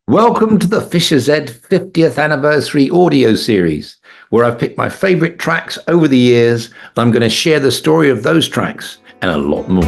Welcome to the Fischer-Z 50th anniversary audio series, where I've picked my favourite tracks over the years, and I'm going to share the story of those tracks and a lot more.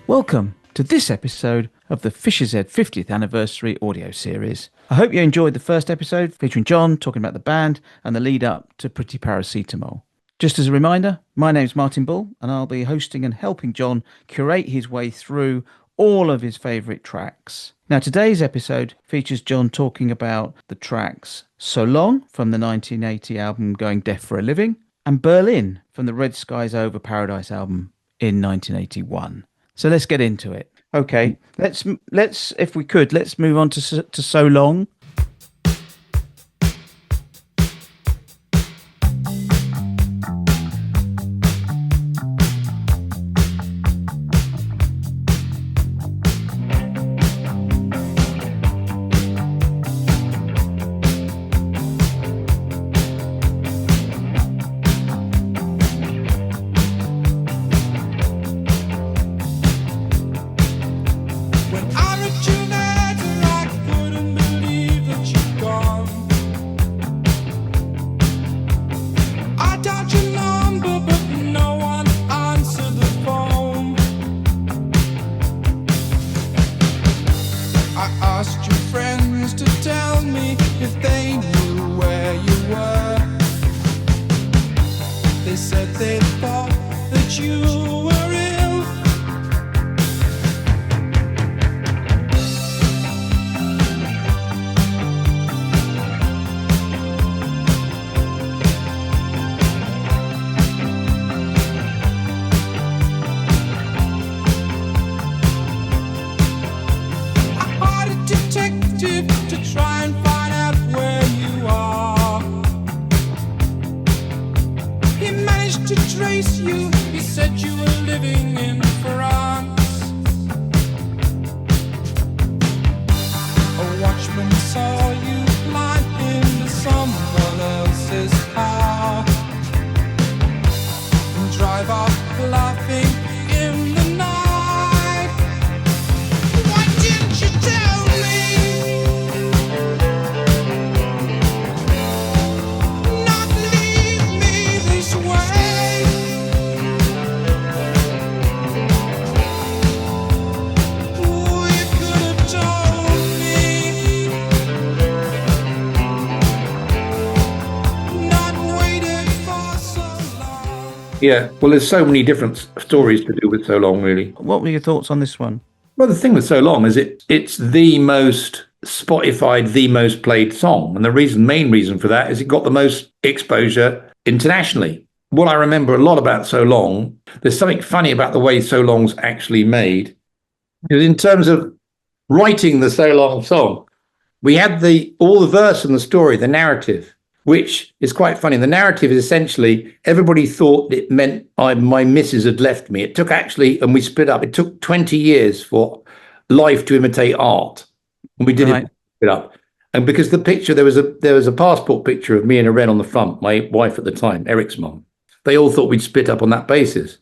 Welcome to this episode of the Fischer-Z 50th anniversary audio series. I hope you enjoyed the first episode featuring John talking about the band and the lead up to Pretty Paracetamol. Just as a reminder, my name's Martin Bull and I'll be hosting and helping John curate his way through all of his favourite tracks. Now today's episode features John talking about the tracks So Long from the 1980 album Going Deaf for a Living and Berlin from the Red Skies Over Paradise album in 1981. So let's get into it. Okay, let's if we could, let's move on to So Long. Yeah, well, there's so many different stories to do with So Long, really. What were your thoughts on this one? Well, the thing with So Long is it's the most Spotified, the most played song. And the main reason for that is it got the most exposure internationally. What I remember a lot about So Long, there's something funny about the way So Long's actually made. In terms of writing the So Long song, we had all the verse and the story, the narrative, which is quite funny. The narrative is essentially, everybody thought it meant my missus had left me. It took and we split up. It took 20 years for life to imitate art. And we did it split up. And because the picture, there was a passport picture of me and Irene on the front, my wife at the time, Eric's mum. They all thought we'd split up on that basis.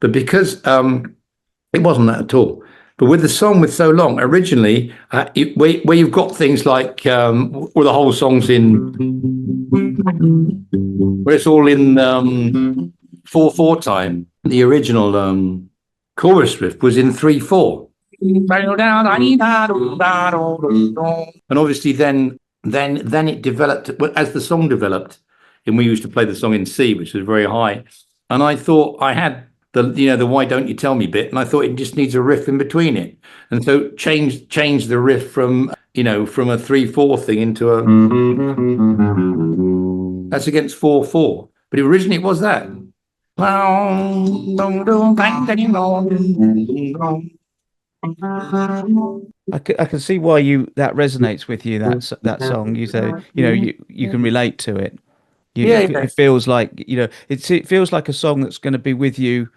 But because it wasn't that at all. But with the song with So Long, originally, where you've got things like, where the whole song's in, where it's all in 4/4 time. The original chorus riff was in 3/4. And obviously then it developed, as the song developed, and we used to play the song in C, which was very high. And I thought I had the why don't you tell me bit, and I thought it just needs a riff in between it, and so change the riff from a 3/4 thing into a that's against 4/4, but originally it was that. I can see why that resonates with you. That song. You say you can relate to it. It feels like it feels like a song that's going to be with you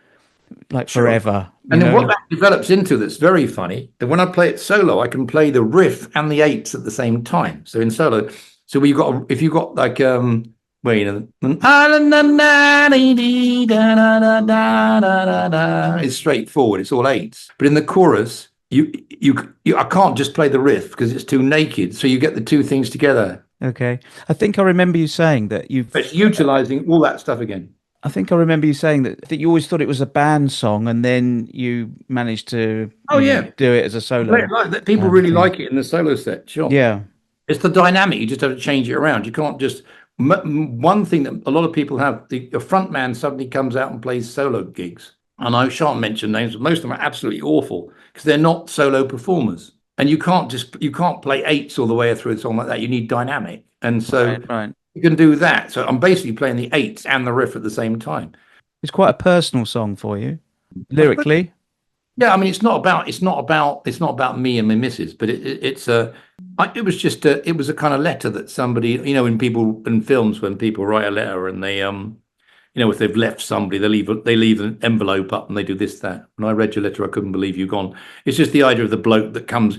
like forever. you And then what know? that develops into that's very funny, that when I play it solo, I can play the riff and the eights at the same time. So in solo, so we've got if you've got like where you know it's straightforward, it's all eights. But in the chorus, you I can't just play the riff because it's too naked. So you get the two things together. Okay. I think I remember you saying that It's utilizing all that stuff again. I think I remember you saying that you always thought it was a band song, and then you managed to, Oh yeah, do it as a solo like that. People really thing. like it in the solo set. Sure. Yeah, It's the dynamic. You just have to change it around. You can't just. One thing that a lot of people have, the front man suddenly comes out and plays solo gigs. And I shan't mention names, but most of them are absolutely awful because they're not solo performers. And you can't play eights all the way through a song like that. You need dynamic. And so right. you can do that. So I'm basically playing the eights and the riff at the same time. It's quite a personal song for you, lyrically. Yeah, I mean, it's not about me and my missus, but it was just it was a kind of letter that somebody, in films, when people write a letter and they, if they've left somebody, they leave an envelope up and they do this, that. When I read your letter, I couldn't believe you gone. It's just the idea of the bloke that comes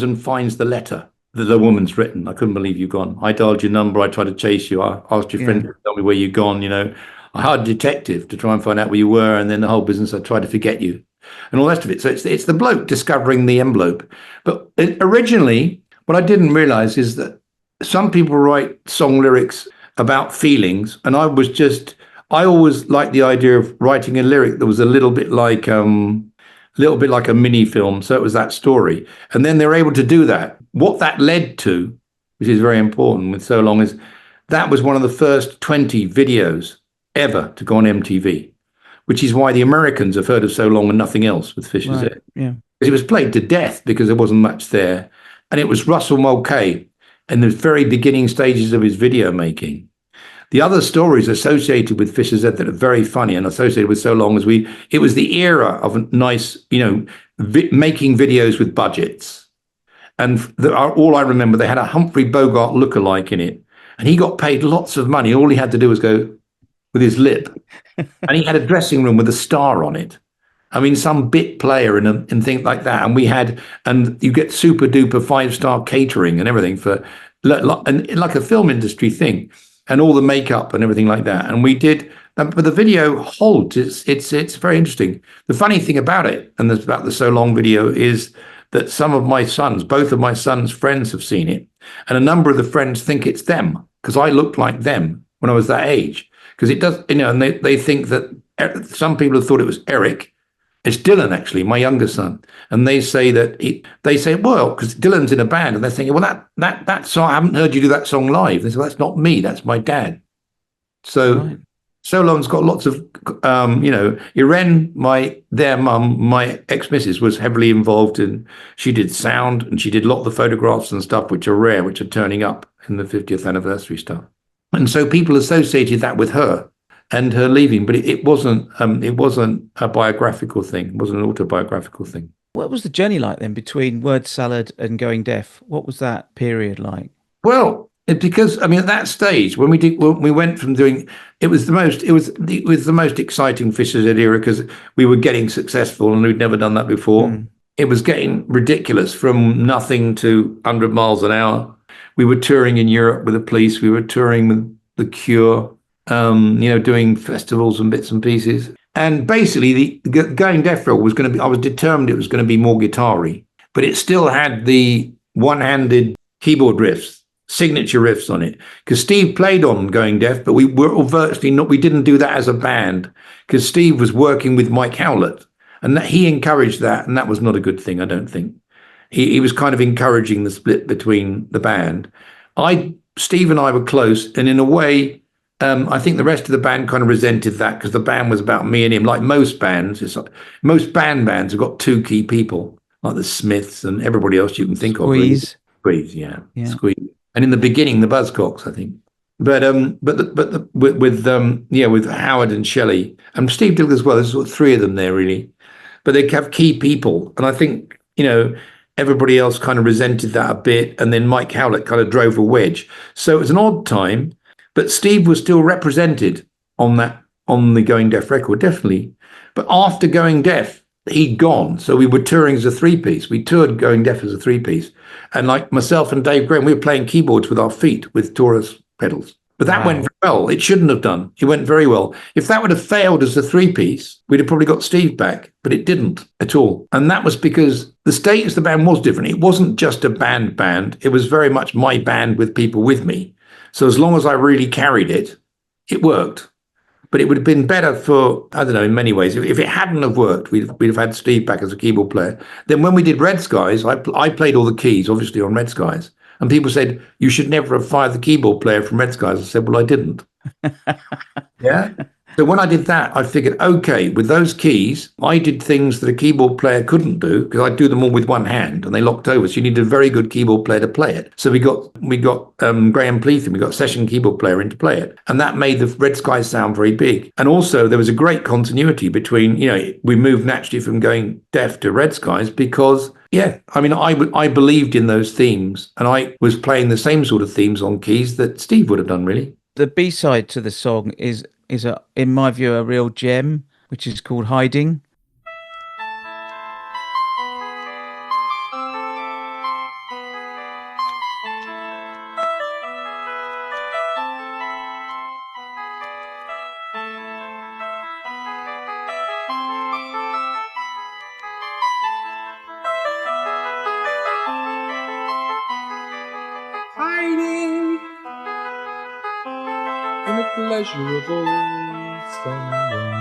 and finds the letter that the woman's written. I couldn't believe you gone. I dialed your number. I tried to chase you. I asked your friend to tell me where you've gone. I hired a detective to try and find out where you were, and then the whole business. I tried to forget you. And all the rest of it. So it's the bloke discovering the envelope. But originally, what I didn't realize is that some people write song lyrics about feelings, and I always liked the idea of writing a lyric that was a little bit like a mini film. So it was that story, and then they're able to do that. What that led to, which is very important with So Long, is that was one of the first 20 videos ever to go on MTV. Which is why the Americans have heard of So Long and Nothing Else with Fischer-Z. Right, yeah. It was played to death because there wasn't much there. And it was Russell Mulcahy in the very beginning stages of his video making. The other stories associated with Fischer-Z that are very funny and associated with So Long it was the era of a nice, making videos with budgets. And all I remember, they had a Humphrey Bogart lookalike in it. And he got paid lots of money. All he had to do was go with his lip. And he had a dressing room with a star on it. I mean, some bit player and things like that. And you get super duper 5-star catering and everything and like a film industry thing, and all the makeup and everything like that. And we did, but the video holds. It's very interesting. The funny thing about it, and about the So Long video, is that both of my sons' friends have seen it, and a number of the friends think it's them because I looked like them when I was that age. Because it does, and they think that some people have thought it was Eric. It's Dylan, actually, my younger son. And they say well, because Dylan's in a band, and they're thinking, well, that song, I haven't heard you do that song live. They say, well, that's not me, that's my dad. So, right. So Long's got lots of, Irene, their mum, my ex-missus, was heavily involved she did sound, and she did a lot of the photographs and stuff, which are rare, which are turning up in the 50th anniversary stuff. And so people associated that with her and her leaving, but it wasn't a biographical thing. It wasn't an autobiographical thing. What was the journey like then between Word Salad and Going Deaf? What was that period like? Well, because at that stage when we went from doing, it was the most exciting Fischer-Z era because we were getting successful and we'd never done that before. Mm. It was getting ridiculous, from nothing to 100 miles an hour. We were touring in Europe with the Police. We were touring with The Cure, doing festivals and bits and pieces. And basically, the Going Deaf record was going to be, I was determined it was going to be more guitar-y, but it still had the one-handed keyboard riffs, signature riffs on it. Because Steve played on Going Deaf, but we didn't do that as a band, because Steve was working with Mike Howlett, and he encouraged that, and that was not a good thing, I don't think. He was kind of encouraging the split between the band. Steve and I were close, and in a way, I think the rest of the band kind of resented that because the band was about me and him. Like most bands, most bands have got two key people, like the Smiths and everybody else you can think of. Squeeze, yeah. Squeeze. And in the beginning, the Buzzcocks, I think. With Howard and Shelley and Steve Dilger as well. There's sort of three of them there really, but they have key people, and I think everybody else kind of resented that a bit, and then Mike Howlett kind of drove a wedge. So it was an odd time, but Steve was still represented on the Going Deaf record, definitely. But after Going Deaf, he'd gone. So we were touring as a three-piece. We toured Going Deaf as a three-piece. And like myself and Dave Graham, we were playing keyboards with our feet with Taurus pedals. But that went very well. It shouldn't have done. It went very well. If that would have failed as a three-piece, we'd have probably got Steve back. But it didn't at all. And that was because the status of the band was different. It wasn't just a band. It was very much my band with people with me. So as long as I really carried it, it worked. But it would have been better for, I don't know, in many ways. If it hadn't have worked, we'd have had Steve back as a keyboard player. Then when we did Red Skies, I played all the keys, obviously, on Red Skies. And people said, you should never have fired the keyboard player from Red Skies. I said, well, I didn't. Yeah. So when I did that, I figured, okay, with those keys, I did things that a keyboard player couldn't do because I do them all with one hand and they locked over. So you need a very good keyboard player to play it. So we got Graham Pleatham, we got a session keyboard player in to play it. And that made the Red Skies sound very big. And also there was a great continuity between, we moved naturally from Going Deaf to Red Skies because, I believed in those themes and I was playing the same sort of themes on keys that Steve would have done, really. The B-side to the song is in my view, a real gem, which is called Hiding. Hiding in a pleasurable sunlight,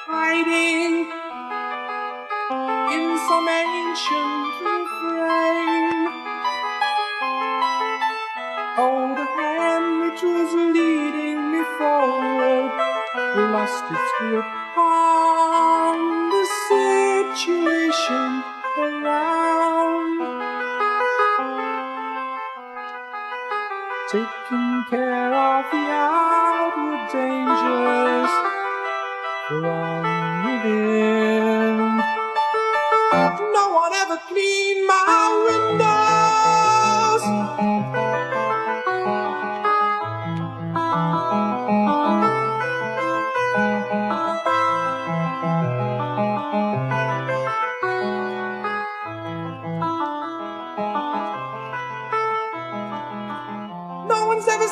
hiding in some ancient refrain. Oh, the hand which was leading me forward lost its grip on the situation around. Taking care of the outward dangers from within. No one ever cleaned my windows. No one's ever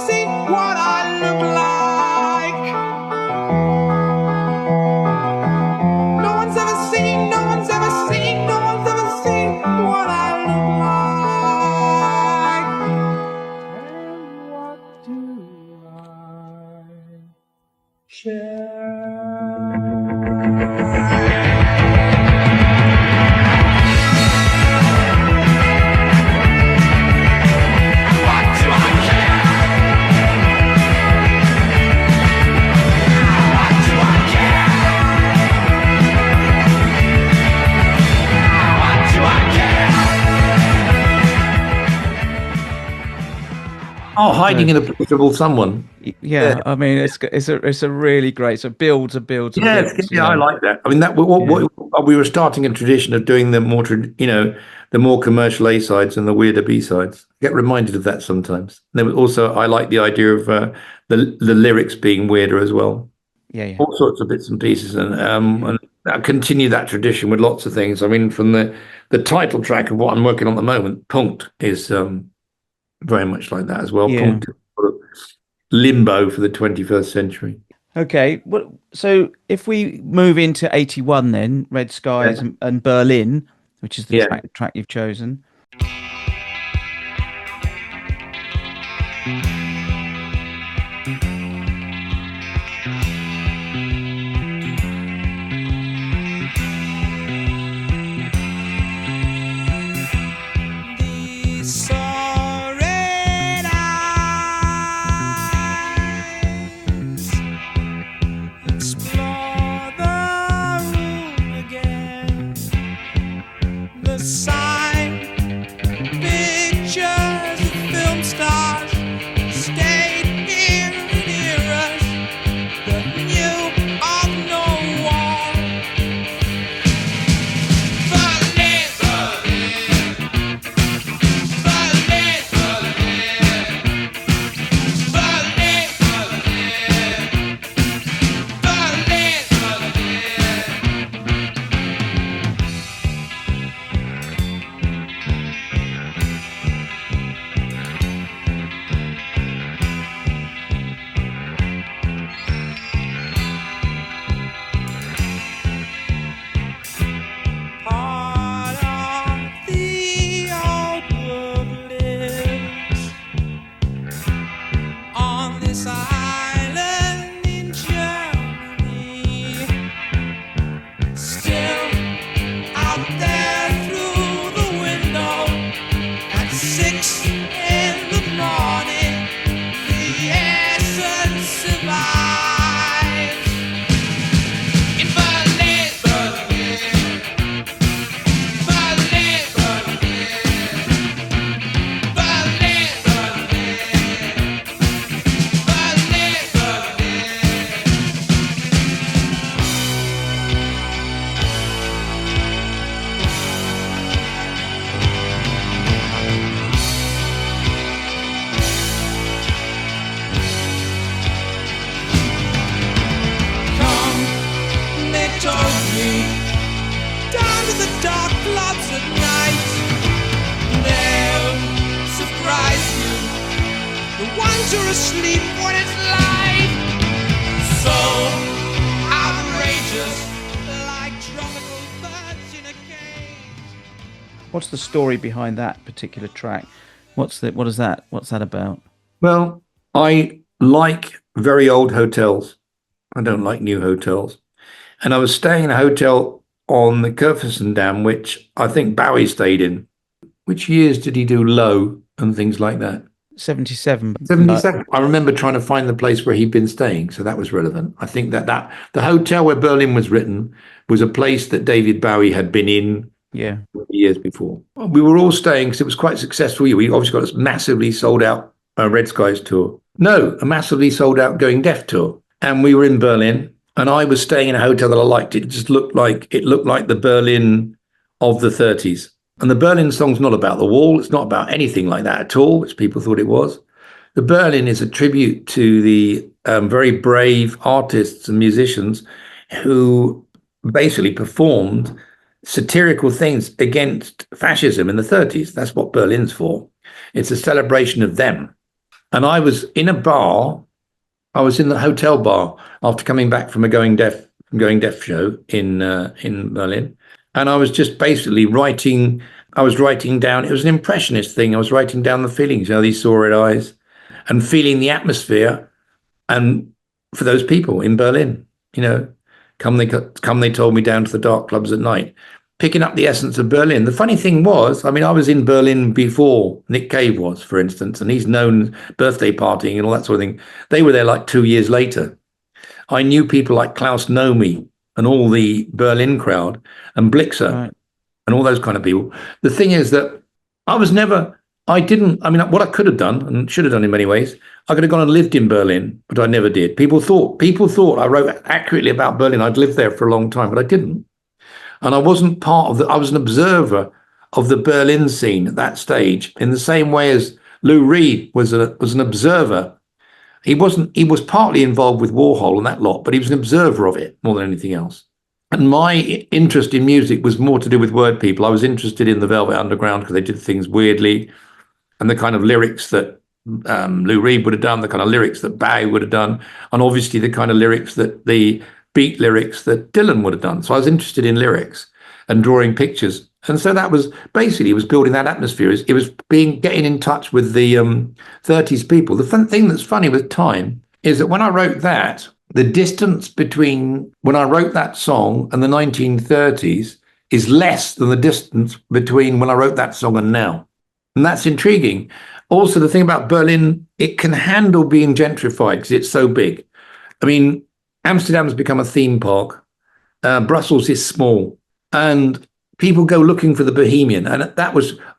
seen what I look like. No one's ever seen what I look like. And what do I share? Oh, Hiding in a Pleasurable Someone. Yeah, I mean, it's a really great. So builds. I like that. I mean, what we were starting a tradition of doing the more commercial A sides and the weirder B sides. I get reminded of that sometimes. There was also, I like the idea of the lyrics being weirder as well. Yeah. All sorts of bits and pieces, and I continue that tradition with lots of things. I mean, from the title track of what I'm working on at the moment, Punkt, is very much like that as well. Yeah. Punkt, sort of limbo for the 21st century. Okay, well, so if we move into 81 then, Red Skies and Berlin, which is the track you've chosen. Sign you're asleep when it's light. So outrageous, like tropical birds in a cage. What's the story behind that particular track? What's that about? Well, I like very old hotels. I don't like new hotels. And I was staying in a hotel on the Curfeurson Dam, which I think Bowie stayed in. Which years did he do Low and things like that? 77. 77. I remember trying to find the place where he'd been staying, so that was relevant. I think that the hotel where Berlin was written was a place that David Bowie had been in years before. We were all staying because it was quite successful. We obviously got a massively sold out Red Skies tour. No, a massively sold out Going Deaf tour. And we were in Berlin, and I was staying in a hotel that I liked. It just looked like the Berlin of the 30s. And the Berlin song's not about the wall. It's not about anything like that at all, which people thought it was. The Berlin is a tribute to the very brave artists and musicians who basically performed satirical things against fascism in the 30s. That's what Berlin's for. It's a celebration of them. And I was in a bar. I was in the hotel bar after coming back from a Going Deaf show in Berlin. And I was just basically writing down, it was an impressionist thing. I was writing down the feelings, these sore-eyed eyes, and feeling the atmosphere. And for those people in Berlin, come they told me down to the dark clubs at night, picking up the essence of Berlin. The funny thing was, I was in Berlin before Nick Cave was, for instance, and he's known birthday partying and all that sort of thing. They were there like 2 years later. I knew people like Klaus Nomi and all the Berlin crowd and Blixer. Right. And all those kind of people. The thing is that what I could have done and should have done in many ways, I could have gone and lived in Berlin, but I never did. People thought I wrote accurately about Berlin. I'd lived there for a long time, but I didn't. And I wasn't I was an observer of the Berlin scene at that stage, in the same way as Lou Reed was an observer. He was partly involved with Warhol and that lot, but he was an observer of it more than anything else. And my interest in music was more to do with word people. I was interested in the Velvet Underground because they did things weirdly, and the kind of lyrics that Lou Reed would have done, the kind of lyrics that Bowie would have done, and obviously the kind of lyrics the beat lyrics that Dylan would have done. So I was interested in lyrics and drawing pictures. And so that was basically, it was building that atmosphere. It was getting in touch with the 30s people. The fun thing that's funny with time is that when I wrote that, the distance between when I wrote that song and the 1930s is less than the distance between when I wrote that song and now. And that's intriguing. Also, the thing about Berlin, it can handle being gentrified because it's so big. Amsterdam's become a theme park. Brussels is small. And people go looking for the bohemian. And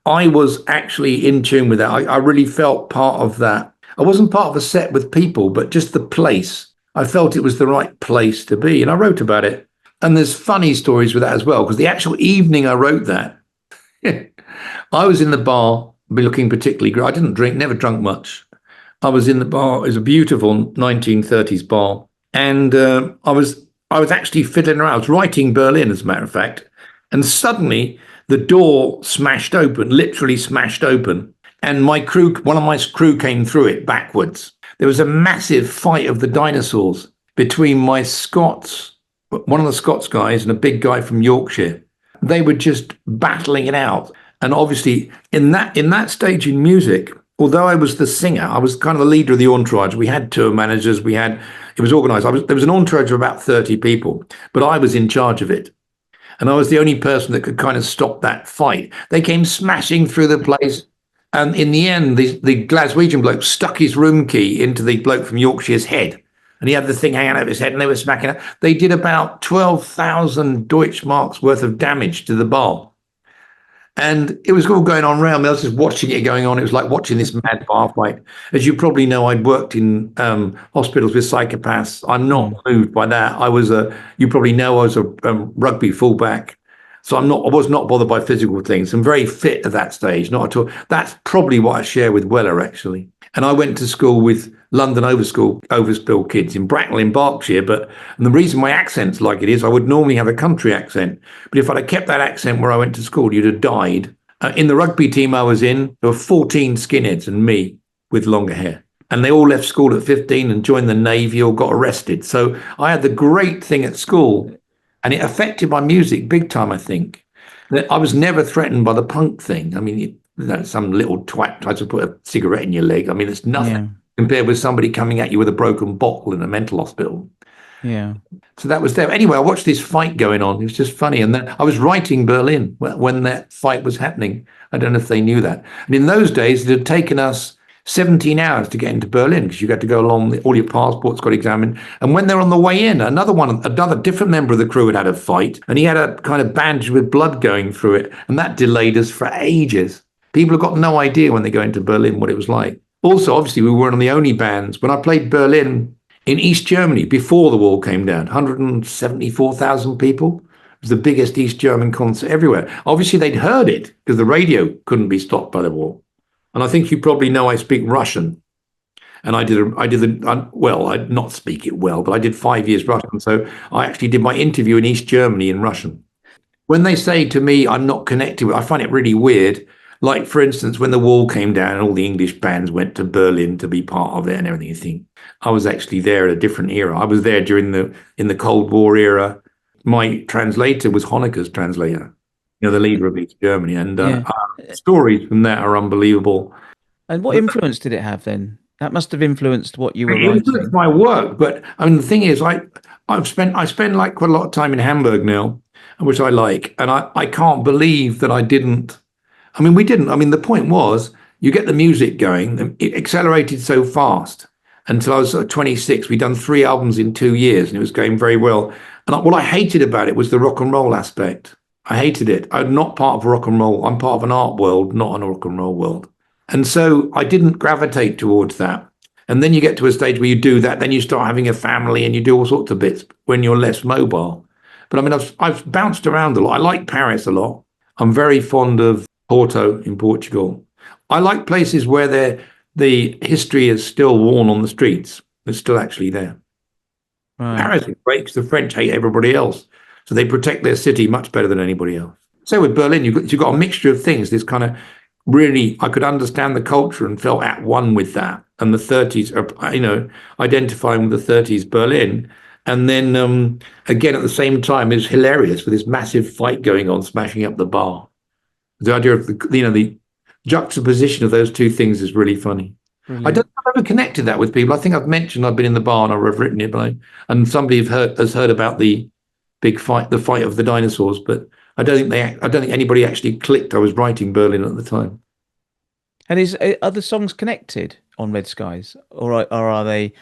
I was actually in tune with that. I really felt part of that. I wasn't part of a set with people, but just the place. I felt it was the right place to be, and I wrote about it. And there's funny stories with that as well, because the actual evening I wrote that, I was in the bar, looking particularly great. I didn't drink, never drunk much. I was in the bar. It was a beautiful 1930s bar, and I was actually fiddling around. I was writing Berlin, as a matter of fact, and suddenly the door smashed open, literally smashed open, and one of my crew came through it backwards. There was a massive fight of the dinosaurs between one of the Scots guys and a big guy from Yorkshire. They were just battling it out. And obviously in that stage in music, although I was the singer, I was kind of the leader of the entourage. We had tour managers, it was organized. There was an entourage of about 30 people, but I was in charge of it. And I was the only person that could kind of stop that fight. They came smashing through the place. And in the end, the Glaswegian bloke stuck his room key into the bloke from Yorkshire's head. And he had the thing hanging out of his head, and they were smacking it. They did about 12,000 Deutschmarks worth of damage to the bar. And it was all going on around me. I was just watching it going on. It was like watching this mad bar fight. As you probably know, I'd worked in hospitals with psychopaths. I'm not moved by that. You probably know I was a rugby fullback. So I was not bothered by physical things. I'm very fit at that stage, not at all. That's probably what I share with Weller, actually. And I went to school with London overspill kids in Bracknell in Berkshire. And the reason my accent's like it is, I would normally have a country accent. But if I'd have kept that accent where I went to school, you'd have died. In the rugby team I was in, there were 14 skinheads and me with longer hair. and they all left school at 15 and joined the Navy or got arrested. So I had the great thing at school, and it affected my music big time, I think. I was never threatened by the punk thing. I mean, some little twat tries to put a cigarette in your leg. I mean, it's nothing compared with somebody coming at you with a broken bottle in a mental hospital. Yeah. So that was there. Anyway, I watched this fight going on. It was just funny. And then I was writing Berlin when that fight was happening. I don't know if they knew that. And in those days, it had taken us 17 hours to get into Berlin because you had to go along, all your passports got examined. And when they're on the way in, another different member of the crew had a fight, and he had a kind of bandage with blood going through it. And that delayed us for ages. People have got no idea when they go into Berlin what it was like. Also, obviously, we weren't the only bands. When I played Berlin in East Germany, before the wall came down, 174,000 people. It was the biggest East German concert everywhere. Obviously, they'd heard it because the radio couldn't be stopped by the wall. And I think you probably know I speak Russian. And I not speak it well, but I did 5 years Russian. So I actually did my interview in East Germany in Russian. When they say to me, I'm not connected with, I find it really weird. Like, for instance, when the wall came down and all the English bands went to Berlin to be part of it and everything, you think, I was actually there at a different era. I was there in the Cold War era. My translator was Honecker's translator, the leader of East Germany. And stories from that are unbelievable. And what influence did it have then? That must have influenced what you were writing. It influenced my work. But I mean, the thing is, I spend like quite a lot of time in Hamburg now, which I like. And I can't believe that I didn't. I mean, we didn't. I mean, the point was, you get the music going. It accelerated so fast. Until I was 26, we'd done 3 albums in 2 years, and it was going very well. And what I hated about it was the rock and roll aspect. I hated it. I'm not part of rock and roll. I'm part of an art world, not a rock and roll world. And so I didn't gravitate towards that. And then you get to a stage where you do that, then you start having a family and you do all sorts of bits when you're less mobile. But I mean, I've bounced around a lot. I like Paris a lot. I'm very fond of Porto in Portugal. I like places where the history is still worn on the streets. It's still actually there. Right. Paris is great because the French hate everybody else. So they protect their city much better than anybody else. So with Berlin, you've got a mixture of things. This kind of really, I could understand the culture and felt at one with that. And the 30s, identifying with the 30s Berlin. And then again, at the same time, is hilarious with this massive fight going on, smashing up the bar. The idea of the juxtaposition of those two things is really funny. Brilliant. I don't think I've ever connected that with people. I think I've mentioned I've been in the bar and I've written it, and somebody has heard about the big fight, the fight of the dinosaurs, but I don't think anybody actually clicked I was writing Berlin at the time. And are the songs connected on Red Skies, or are they?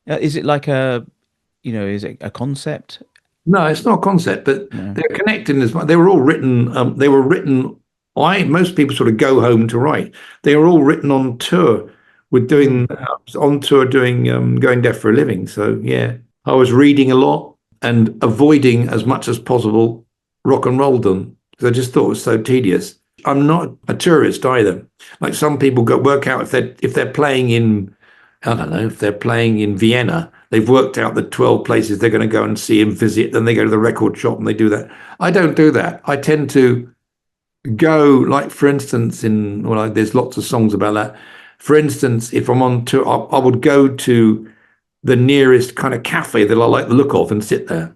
Is it like is it a concept? No, it's not a concept, but they're connected as well. They were all written. They were written. Most people sort of go home to write. They were all written on tour. Going deaf for a living. So yeah, I was reading a lot and avoiding as much as possible rock and roll done because I just thought it was so tedious. I'm not a tourist either. Like some people work out if they're playing in, I don't know, if they're playing in Vienna, they've worked out the 12 places they're going to go and see and visit. Then they go to the record shop and they do that. I don't do that. I tend to go, like, for instance, there's lots of songs about that. For instance, if I'm on tour, I would go to the nearest kind of cafe that I like the look of and sit there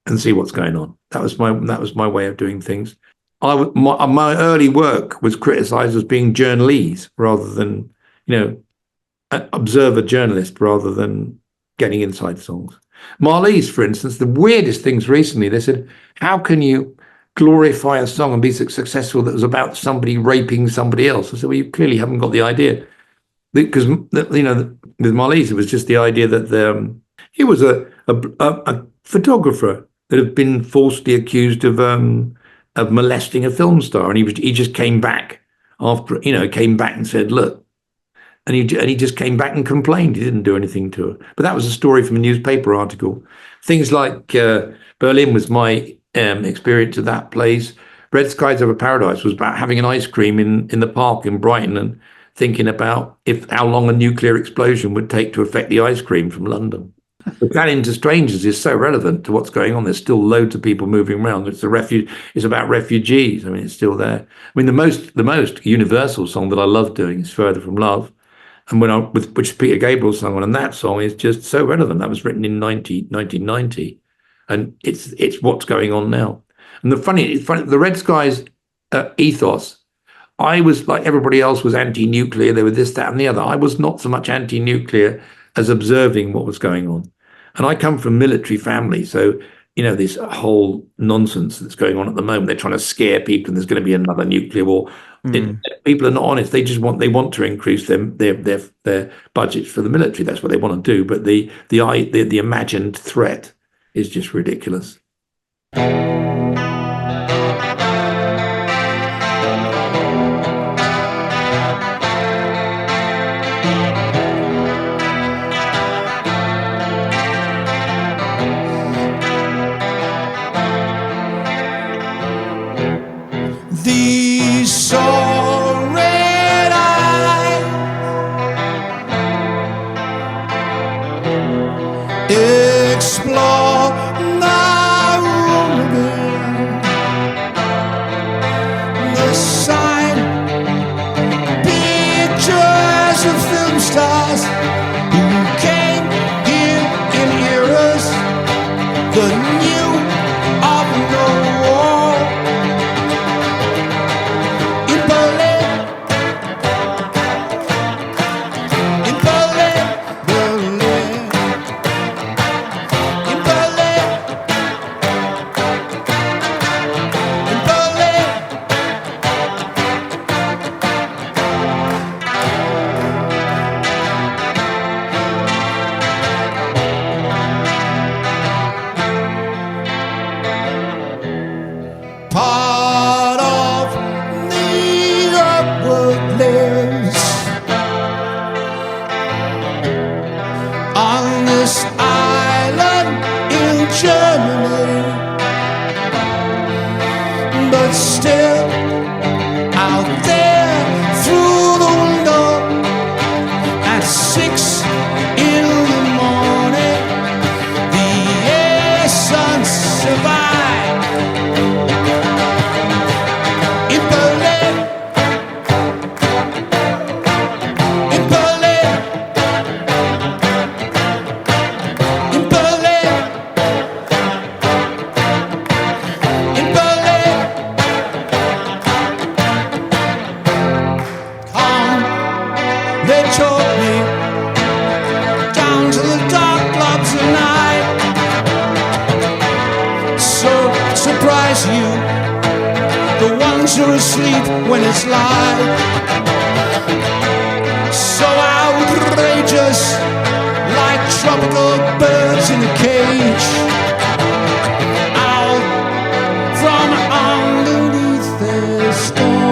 and see what's going on. That was my way of doing things. My early work was criticised as being journalese rather than, an observer journalist rather than getting inside songs. Marlies, for instance, the weirdest things recently, they said, how can you glorify a song and be successful that was about somebody raping somebody else? I said, well, you clearly haven't got the idea. Because, with Marlies, it was just the idea that he was a photographer that had been falsely accused of molesting a film star. And he just came back came back and said, look, and he just came back and complained. He didn't do anything to her. But that was a story from a newspaper article. Things like Berlin was my experience of that place. Red Skies Over Paradise was about having an ice cream in the park in Brighton and thinking about how long a nuclear explosion would take to affect the ice cream from London. Italian to Strangers is so relevant to what's going on. There's still loads of people moving around. It's about refugees. I mean, it's still there. I mean, the most universal song that I love doing is Further From Love. And which Peter Gabriel sung on, and that song is just so relevant. That was written in 1990, and it's what's going on now. And it's funny, the Red Skies ethos. I was like everybody else was anti-nuclear. There were this, that, and the other. I was not so much anti-nuclear as observing what was going on. And I come from a military family, so this whole nonsense that's going on at the moment. They're trying to scare people, and there's going to be another nuclear war. People are not honest. They want to increase their budgets for the military. That's what they want to do. But the imagined threat is just ridiculous. These so red eyes explore my room again. The sign pictures of film stars who came here in eras, the new of no war. Part of the upward lives on this island in Germany, but still out there through the window at 6 in the morning, the essence survives. They took me down to the dark clubs at night. So surprise you, the ones who are asleep when it's light. So outrageous, like tropical birds in a cage, out from underneath their stone.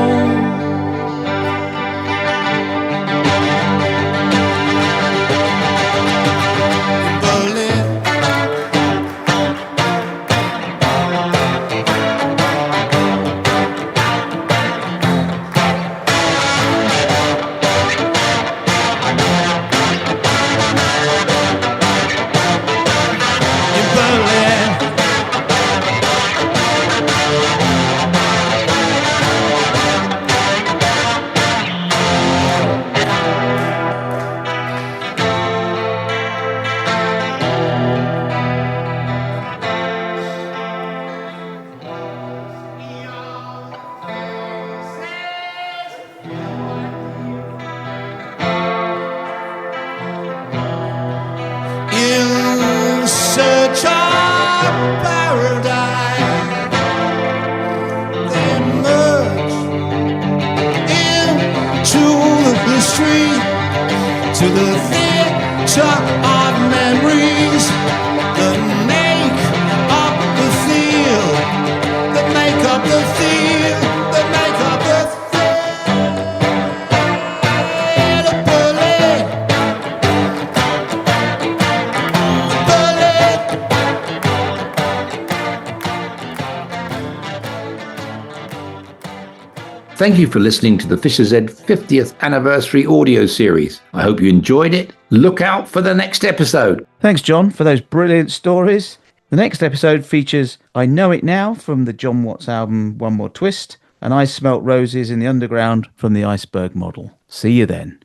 Search of paradise, they merge into the history, to the theater of memories that make up the feel, that make up the feel, that make up the feel. Thank you for listening to the Fischer-Z 50th anniversary audio series. I hope you enjoyed it. Look out for the next episode. Thanks, John, for those brilliant stories. The next episode features I Know It Now from the John Watts album One More Twist, and I Smelt Roses in the Underground from the Iceberg Model. See you then.